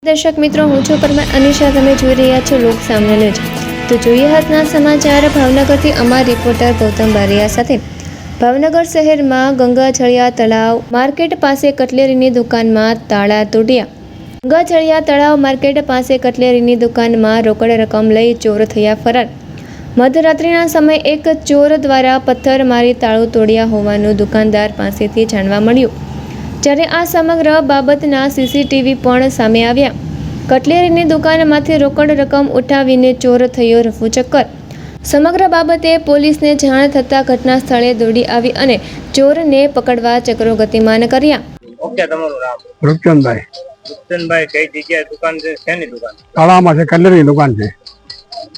દર્શક મિત્રો, હું છું પરમાર અનિશા. તમે જોઈ રહ્યા છો લોક સામના ન્યૂઝ. તો જોઈએ આજના સમાચાર. ભાવનગરથી અમારા રિપોર્ટર ગૌતમ બારિયા સાથે. ભાવનગર શહેરમાં ગંગાજળિયા તળાવ માર્કેટ પાસે કટલેરીની દુકાનમાં તાળા તૂટ્યા. ગંગાજળિયા તળાવ માર્કેટ પાસે કટલેરીની દુકાનમાં રોકડ રકમ લઈ ચોર થયા ફરાર. મધરાત્રિના સમયે એક ચોર દ્વારા પથ્થર મારી તાળું તોડ્યા હોવાનું દુકાનદાર પાસેથી જાણવા મળ્યું. જ્યારે આ સમગ્ર બાબતના સીસીટીવી પણ સામે આવ્યા. કટલેરીની દુકાનમાંથી રોકડ રકમ ઉઠાવીને ચોર થયો રફુચક્કર. સમગ્ર બાબતે પોલીસને જાણ થતાં ઘટના સ્થળે દોડી આવી અને ચોરને પકડવા ચક્રો ગતિમાન કર્યા. ઓકે, તમારું નામ? રૂપચંદભાઈ. રૂપચંદભાઈ, કઈ જગ્યાએ દુકાન છે? શેની દુકાન? તળાવમાં છે, કટલેરીની દુકાન છે.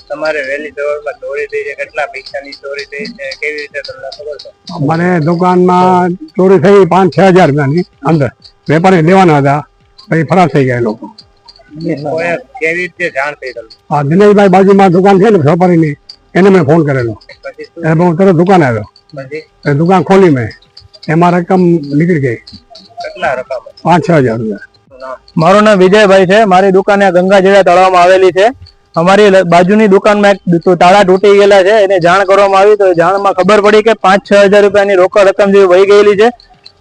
તમારે વહેલી સવારમાં ચોરી થઈ છે, કેટલા પૈસાની ચોરી થઈ છે, કેવી રીતે તમને ખબર છે? મને દુકાનમાં ચોરી થઈ 5-6 હજાર રૂપિયાની અંદર. વેપારી લેવાના હતા, પછી ફરાર થઈ ગયા લોકો. કેવી રીતે જાણ થઈ તમને? આ દિનેશભાઈ બાજુમાં દુકાન છે ને વેપારીની, એને મેં ફોન કરેલો. પછી એટલે હું તરત દુકાન આવ્યો. પછી દુકાન ખોલી મેં, એમાં રકમ નીકળી ગઈ કેટલા રકમ? 5-6 હજાર રૂપિયા. મારું નામ વિજયભાઈ છે. મારી દુકાન ગંગાજળિયા તળાવમાં આવેલી છે. અમારી બાજુની દુકાનમાં તાળા તૂટી ગયેલા છે. એને જાણ કરવામાં આવી તો જાણમાં ખબર પડી કે 5-6 હજાર રૂપિયાની રોકડ રકમ જેવી વહી ગયેલી છે.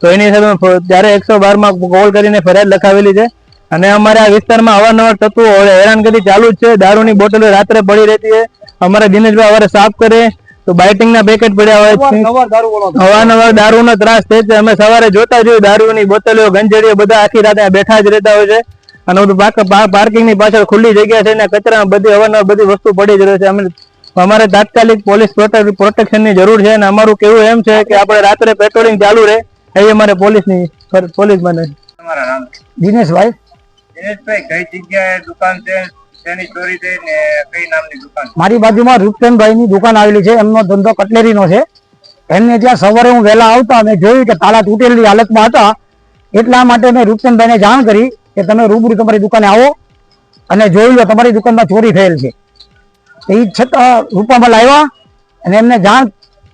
તો એની સાથે ત્યારે 112માં કોલ કરીને ફરિયાદ લખાવેલી છે. અને અમારે આ વિસ્તારમાં અવારનવાર તત્વો હેરાનગતિ ચાલુ જ છે. દારૂની બોટલો રાત્રે પડી રહેતી છે. અમારા દિનેશભાઈ અવારે સાફ કરે તો બાઇટિંગના પેકેટ પડ્યા હોય છે. અવારનવાર દારૂનો ત્રાસ થાય છે. અમે સવારે જોતા જોઈએ દારૂની બોટલો ગંજડીઓ બધા આખી રાતે બેઠા જ રહેતા હોય છે. અને બધું પાર્કિંગની પાછળ ખુલ્લી જગ્યા છે ને કચરા બધી અવારનવાર બધી વસ્તુ પડી જ રહે છે. અમારે તાત્કાલિક પોલીસ પ્રોટેક્શનની જરૂર છે. અને અમારું કેવું એમ છે કે આપણે રાત્રે પેટ્રોલિંગ ચાલુ રહે એ અમારે પોલીસ બને. તમારા નામ? દિનેશભાઈ. દિનેશભાઈ, કઈ જગ્યાએ દુકાન છે, શેની ચોરી થઈ ને કઈ નામની દુકાન? મારી બાજુમાં રૂપચંદભાઈની દુકાન આવેલી છે. એમનો ધંધો કટલેરીનો છે. એમને ત્યાં સવારે હું વહેલા આવતા મેં જોયું કે તાળા તૂટેલી હાલતમાં હતા. એટલા માટે મેં રૂપચંદભાઈને જાણ કરી કે તમે રૂબરૂ તમારી દુકાને આવો અને જોઈ લો તમારી દુકાનમાં ચોરી થયેલ છે. એ છતાં રૂપામાં લાવ્યા અને એમને જાણ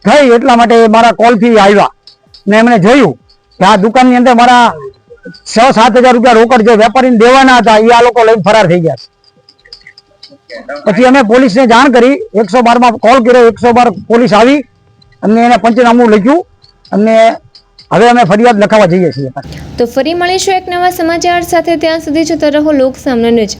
થઈ એટલા માટે મારા કોલથી આવ્યા ને એમણે જોયું કે આ દુકાનની અંદર મારા 6-7 હજાર રૂપિયા રોકડ જે વેપારીને દેવાના હતા એ આ લોકો લઈને ફરાર થઈ ગયા છે. પછી અમે પોલીસને જાણ કરી, 112માં કોલ કર્યો. 112 પોલીસ આવી અને એને પંચનામું લખ્યું અને હવે અમે ફરિયાદ લખાવવા જઈએ છીએ. તો ફરી મળીશું એક નવા સમાચાર સાથે. ત્યાં સુધી જોતા રહો લોક સામના ન્યૂઝ.